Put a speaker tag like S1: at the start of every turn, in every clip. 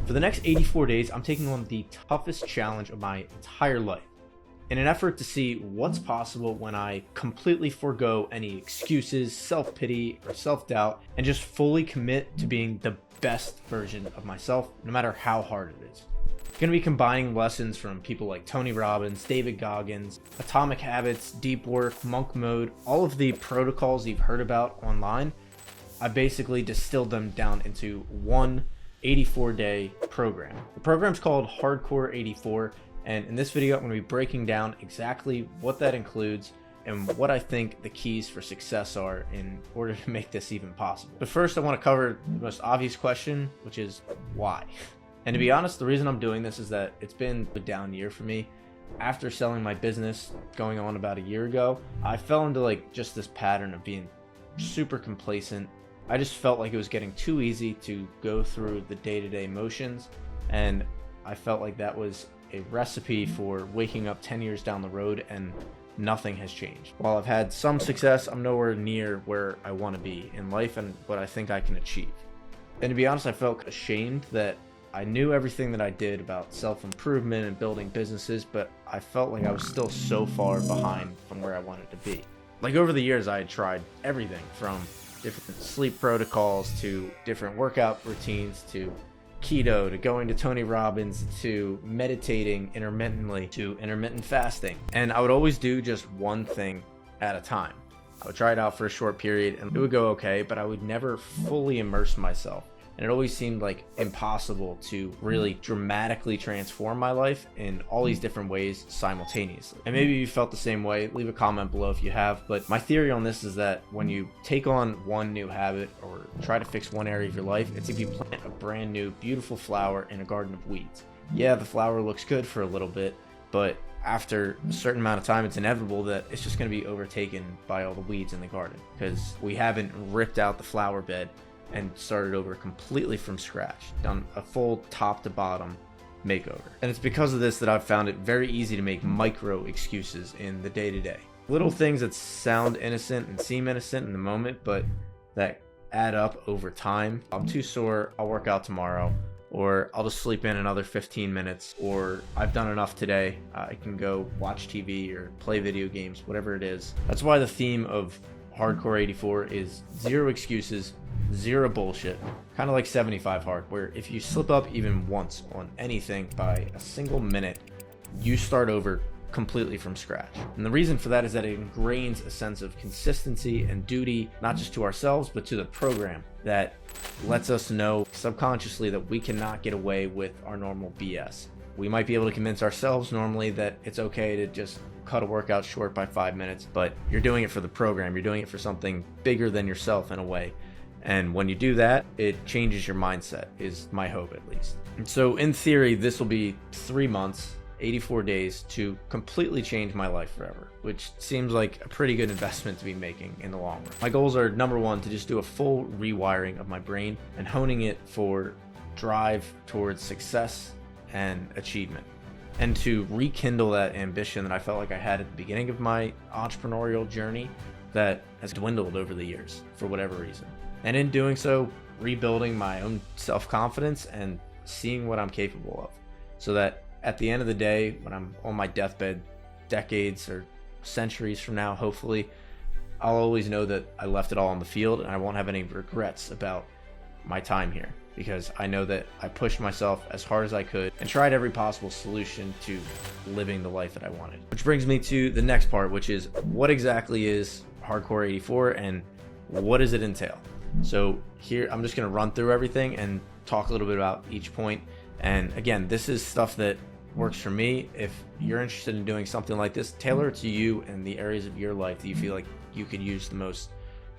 S1: For the next 84 days, I'm taking on the toughest challenge of my entire life in an effort to see what's possible when I completely forego any excuses, self-pity, or self-doubt, and just fully commit to being the best version of myself, no matter how hard it is. I'm going to be combining lessons from people like Tony Robbins, David Goggins, Atomic Habits, Deep Work, Monk Mode, all of the protocols you've heard about online. I basically distilled them down into one 84-day program. The program's called Hardcore 84, and in this video I'm going to be breaking down exactly what that includes and what I think the keys for success are in order to make this even possible. But first I want to cover the most obvious question, which is why? And to be honest, the reason I'm doing this is that it's been a down year for me. After selling my business going on about a year ago, I fell into just this pattern of being super complacent. I just felt like it was getting too easy to go through the day-to-day motions, and I felt like that was a recipe for waking up 10 years down the road and nothing has changed. While I've had some success, I'm nowhere near where I want to be in life and what I think I can achieve. And to be honest, I felt ashamed that I knew everything that I did about self-improvement and building businesses, but I felt like I was still so far behind from where I wanted to be. Over the years, I had tried everything from different sleep protocols to different workout routines to keto to going to Tony Robbins to meditating intermittently to intermittent fasting. And I would always do just one thing at a time. I would try it out for a short period and it would go okay, but I would never fully immerse myself. And it always seemed like impossible to really dramatically transform my life in all these different ways simultaneously. And maybe you felt the same way. Leave a comment below if you have. But my theory on this is that when you take on one new habit or try to fix one area of your life, it's if you plant a brand new, beautiful flower in a garden of weeds. Yeah, the flower looks good for a little bit, but after a certain amount of time, it's inevitable that it's just going to be overtaken by all the weeds in the garden because we haven't ripped out the flower bed and started over completely from scratch, done a full top to bottom makeover. And it's because of this that I've found it very easy to make micro excuses in the day-to-day. Little things that sound innocent and seem innocent in the moment, but that add up over time. I'm too sore, I'll work out tomorrow, or I'll just sleep in another 15 minutes, or I've done enough today, I can go watch TV or play video games, whatever it is. That's why the theme of Hardcore 84 is zero excuses, zero bullshit, kind of like 75 hard, where if you slip up even once on anything by a single minute, you start over completely from scratch. And the reason for that is that it ingrains a sense of consistency and duty, not just to ourselves, but to the program, that lets us know subconsciously that we cannot get away with our normal BS. We might be able to convince ourselves normally that it's okay to just cut a workout short by 5 minutes, but you're doing it for the program. You're doing it for something bigger than yourself in a way. And when you do that, it changes your mindset, is my hope at least. And so in theory, this will be 3 months, 84 days to completely change my life forever, which seems like a pretty good investment to be making in the long run. My goals are, number one, to just do a full rewiring of my brain and honing it for drive towards success and achievement, and to rekindle that ambition that I felt like I had at the beginning of my entrepreneurial journey that has dwindled over the years for whatever reason. And in doing so, rebuilding my own self-confidence and seeing what I'm capable of, so that at the end of the day, when I'm on my deathbed decades or centuries from now, hopefully, I'll always know that I left it all on the field and I won't have any regrets about my time here, because I know that I pushed myself as hard as I could and tried every possible solution to living the life that I wanted. Which brings me to the next part, which is what exactly is Hardcore 84 and what does it entail? So here, I'm just going to run through everything and talk a little bit about each point. And again, this is stuff that works for me. If you're interested in doing something like this, tailor it to you and the areas of your life that you feel like you could use the most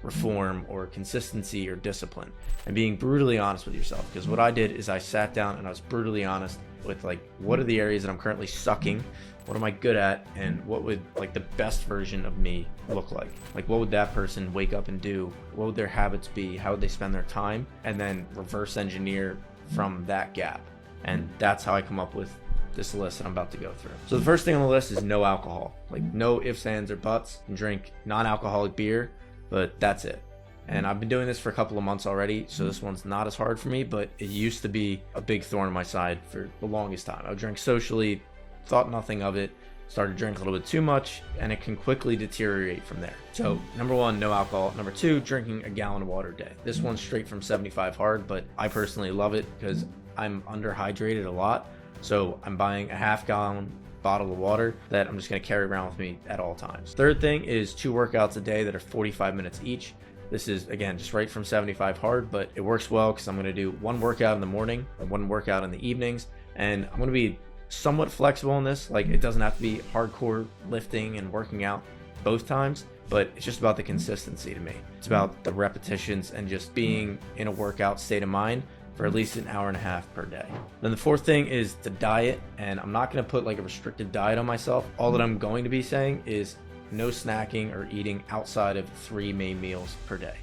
S1: reform or consistency or discipline, and being brutally honest with yourself. Because what I did is I sat down and I was brutally honest with what are the areas that I'm currently sucking, what am I good at, and what would the best version of me look like. What would that person wake up and do? What would their habits be? How would they spend their time? And then reverse engineer from that gap. And that's how I come up with this list that I'm about to go through. So the first thing on the list is no alcohol. No ifs, ands, or buts. You can drink non-alcoholic beer, but that's it. And I've been doing this for a couple of months already, so this one's not as hard for me, but it used to be a big thorn in my side for the longest time. I would drink socially, thought nothing of it, started drinking a little bit too much, and it can quickly deteriorate from there. So number one, no alcohol. Number two, drinking a gallon of water a day. This one's straight from 75 hard, but I personally love it because I'm underhydrated a lot. So I'm buying a half-gallon bottle of water that I'm just going to carry around with me at all times. Third thing is 2 workouts a day that are 45 minutes each. This is, again, just right from 75 hard, but it works well because I'm going to do 1 workout in the morning and 1 workout in the evenings. And I'm going to be somewhat flexible in this. Like, it doesn't have to be hardcore lifting and working out both times, but it's just about the consistency to me. It's about the repetitions and just being in a workout state of mind for at least an hour and a half per day. Then the fourth thing is the diet, and I'm not going to put like a restricted diet on myself. All that I'm going to be saying is no snacking or eating outside of 3 main meals per day,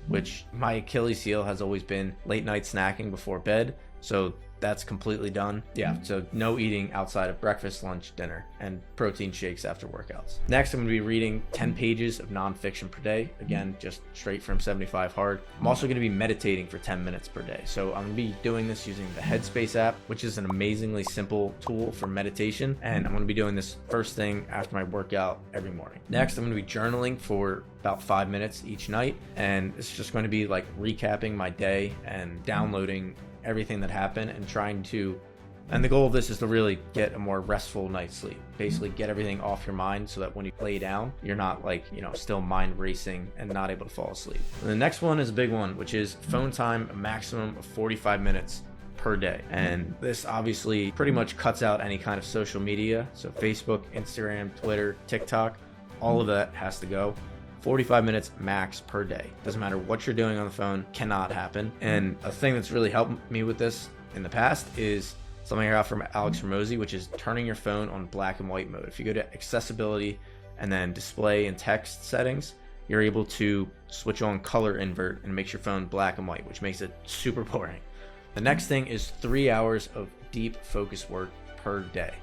S1: which my Achilles heel has always been late night snacking before bed. So that's completely done. Yeah, so no eating outside of breakfast, lunch, dinner, and protein shakes after workouts. Next, I'm going to be reading 10 pages of nonfiction per day. Again, just straight from 75 hard. I'm also going to be meditating for 10 minutes per day. So I'm going to be doing this using the Headspace app, which is an amazingly simple tool for meditation. And I'm going to be doing this first thing after my workout every morning. Next, I'm going to be journaling for about 5 minutes each night. And it's just going to be like recapping my day and downloading everything that happened and trying to, and the goal of this is to really get a more restful night's sleep. Basically get everything off your mind so that when you lay down, you're not like, still mind racing and not able to fall asleep. And the next one is a big one, which is phone time, a maximum of 45 minutes per day. And this obviously pretty much cuts out any kind of social media. So Facebook, Instagram, Twitter, TikTok, all of that has to go. 45 minutes max per day. Doesn't matter what you're doing on the phone, cannot happen. And a thing that's really helped me with this in the past is something I got from Alex Ramosi, which is turning your phone on black and white mode. If you go to accessibility and then display and text settings, you're able to switch on color invert and it makes your phone black and white, which makes it super boring. The next thing is 3 hours of deep focus work per day.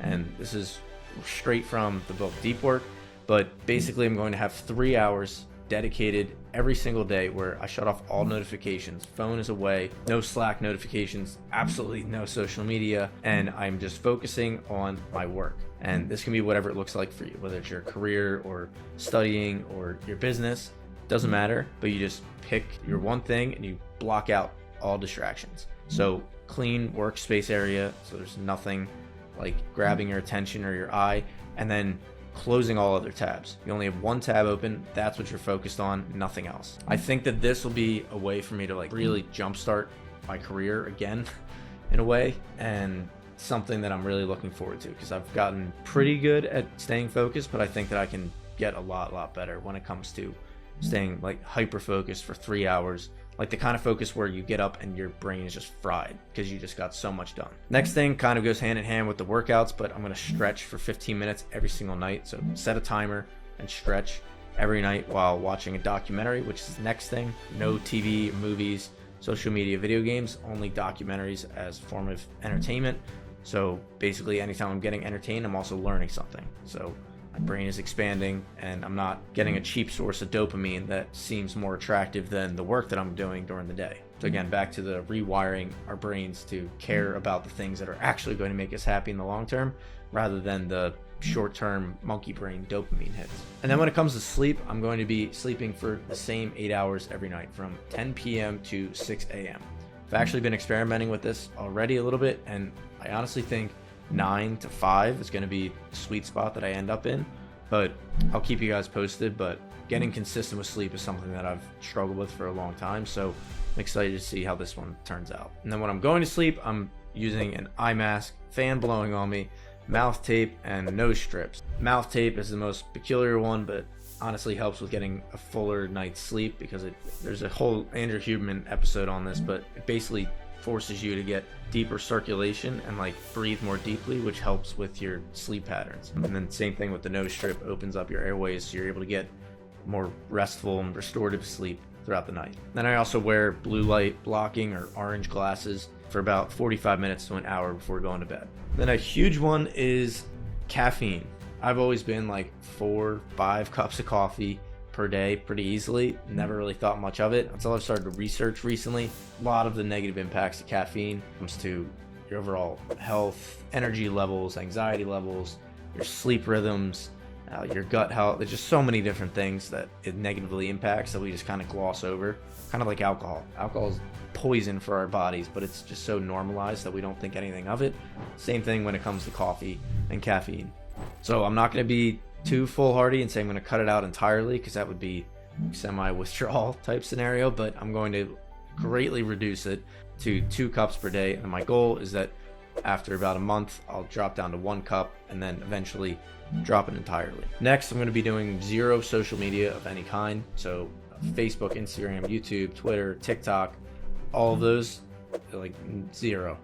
S1: And this is straight from the book Deep Work. But basically, I'm going to have 3 hours dedicated every single day where I shut off all notifications. Phone is away, no Slack notifications, absolutely no social media, and I'm just focusing on my work. And this can be whatever it looks like for you, whether it's your career or studying or your business, doesn't matter, but you just pick your one thing and you block out all distractions. So clean workspace area, so there's nothing like grabbing your attention or your eye, and then closing all other tabs. You only have one tab open. That's what you're focused on, nothing else. I think that this will be a way for me to like really jumpstart my career again in a way, and something that I'm really looking forward to because I've gotten pretty good at staying focused, but I think that I can get a lot better when it comes to staying like hyper focused for 3 hours, like the kind of focus where you get up and your brain is just fried because you just got so much done. Next thing kind of goes hand in hand with the workouts, but I'm going to stretch for 15 minutes every single night. So set a timer and stretch every night while watching a documentary, which is the next thing. No TV, movies, social media, video games, only documentaries as a form of entertainment. So basically anytime I'm getting entertained, I'm also learning something. So my brain is expanding and I'm not getting a cheap source of dopamine that seems more attractive than the work that I'm doing during the day. So again, back to the rewiring our brains to care about the things that are actually going to make us happy in the long term rather than the short-term monkey brain dopamine hits. And then when it comes to sleep, I'm going to be sleeping for the same 8 hours every night from 10 p.m. to 6 a.m. I've actually been experimenting with this already a little bit, and I honestly think 9 to 5 is going to be the sweet spot that I end up in, but I'll keep you guys posted. But getting consistent with sleep is something that I've struggled with for a long time, so I'm excited to see how this one turns out. And then when I'm going to sleep, I'm using an eye mask, fan blowing on me, mouth tape, and nose strips. Mouth tape is the most peculiar one, but honestly helps with getting a fuller night's sleep because there's a whole Andrew Huberman episode on this, but it basically forces you to get deeper circulation and like breathe more deeply, which helps with your sleep patterns. And then same thing with the nose strip, opens up your airways so you're able to get more restful and restorative sleep throughout the night. Then I also wear blue light blocking or orange glasses for about 45 minutes to an hour before going to bed. Then a huge one is caffeine. I've always been like 4-5 cups of coffee per day pretty easily. Never really thought much of it until I've started to research recently. A lot of the negative impacts of caffeine comes to your overall health, energy levels, anxiety levels, your sleep rhythms, your gut health. There's just so many different things that it negatively impacts that we just kind of gloss over. Kind of like alcohol. Alcohol is poison for our bodies, but it's just so normalized that we don't think anything of it. Same thing when it comes to coffee and caffeine. So I'm not going to be too foolhardy and say I'm going to cut it out entirely, because that would be semi-withdrawal type scenario, but I'm going to greatly reduce it to 2 cups per day. And my goal is that after about a month, I'll drop down to 1 cup and then eventually drop it entirely. Next, I'm going to be doing 0 social media of any kind. So Facebook, Instagram, YouTube, Twitter, TikTok, all of those, like 0.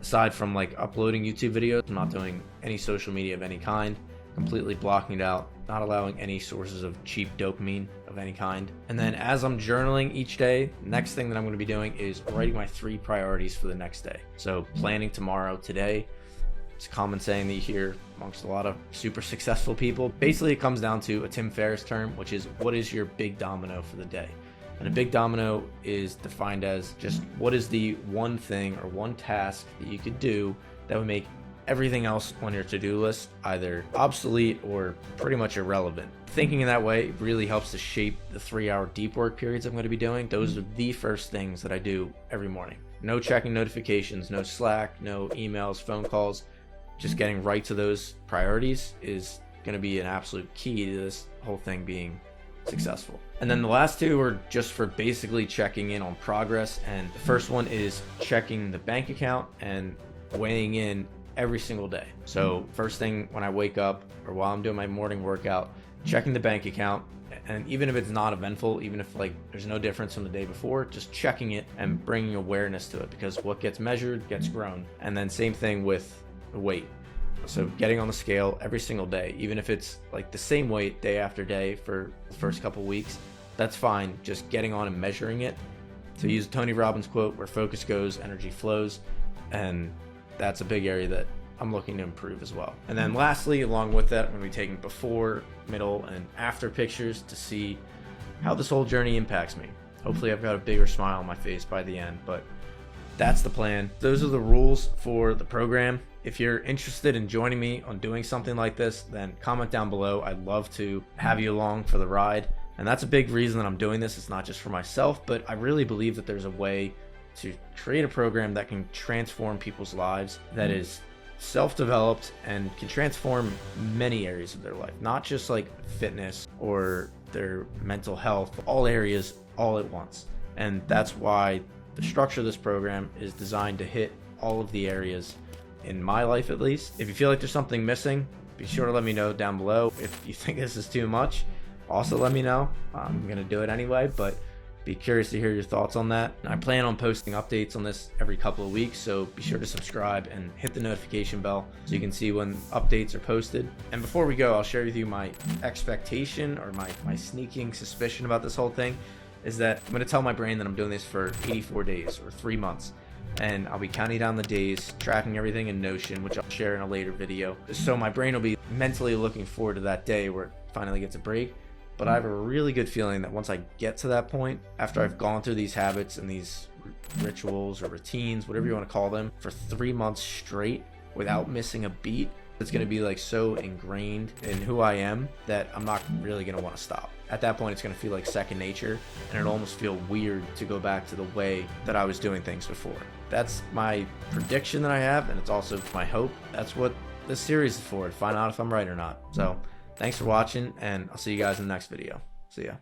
S1: Aside from like uploading YouTube videos, I'm not doing any social media of any kind, completely blocking it out, not allowing any sources of cheap dopamine of any kind. And then as I'm journaling each day, next thing that I'm going to be doing is writing my 3 priorities for the next day. So planning tomorrow, today. It's a common saying that you hear amongst a lot of super successful people. Basically, it comes down to a Tim Ferriss term, which is, what is your big domino for the day? And a big domino is defined as just what is the one thing or one task that you could do that would make everything else on your to-do list either obsolete or pretty much irrelevant. Thinking in that way really helps to shape the 3-hour deep work periods I'm going to be doing. Those are the first things that I do every morning. No checking notifications, no Slack, no emails, phone calls. Just getting right to those priorities is going to be an absolute key to this whole thing being successful. And then the last 2 are just for basically checking in on progress. And the first one is checking the bank account and weighing in every single day. So first thing when I wake up or while I'm doing my morning workout, checking the bank account. And even if it's not eventful, even if like there's no difference from the day before, just checking it and bringing awareness to it, because what gets measured gets grown. And then same thing with the weight. So getting on the scale every single day, even if it's like the same weight day after day for the first couple weeks, that's fine. Just getting on and measuring it. To use Tony Robbins' quote, where focus goes, energy flows. And that's a big area that I'm looking to improve as well. And then lastly, along with that, I'm going to be taking before, middle, and after pictures to see how this whole journey impacts me. Hopefully I've got a bigger smile on my face by the end, but that's the plan. Those are the rules for the program. If you're interested in joining me on doing something like this, then comment down below. I'd love to have you along for the ride. And that's a big reason that I'm doing this. It's not just for myself, but I really believe that there's a way to create a program that can transform people's lives, that is self-developed and can transform many areas of their life, not just like fitness or their mental health, all areas all at once. And that's why the structure of this program is designed to hit all of the areas in my life, at least. If you feel like there's something missing, be sure to let me know down below. If you think this is too much, also let me know. I'm gonna do it anyway, but be curious to hear your thoughts on that. I plan on posting updates on this every couple of weeks, so be sure to subscribe and hit the notification bell so you can see when updates are posted. And before we go, I'll share with you my expectation or my sneaking suspicion about this whole thing is that I'm gonna tell my brain that I'm doing this for 84 days or 3 months. And I'll be counting down the days, tracking everything in Notion, which I'll share in a later video. So my brain will be mentally looking forward to that day where it finally gets a break. But I have a really good feeling that once I get to that point, after I've gone through these habits and these rituals or routines, whatever you want to call them, for 3 months straight without missing a beat, it's going to be like so ingrained in who I am that I'm not really going to want to stop. At that point, it's going to feel like second nature, and it'll almost feel weird to go back to the way that I was doing things before. That's my prediction that I have, and it's also my hope. That's what this series is for, to find out if I'm right or not. So thanks for watching, and I'll see you guys in the next video. See ya.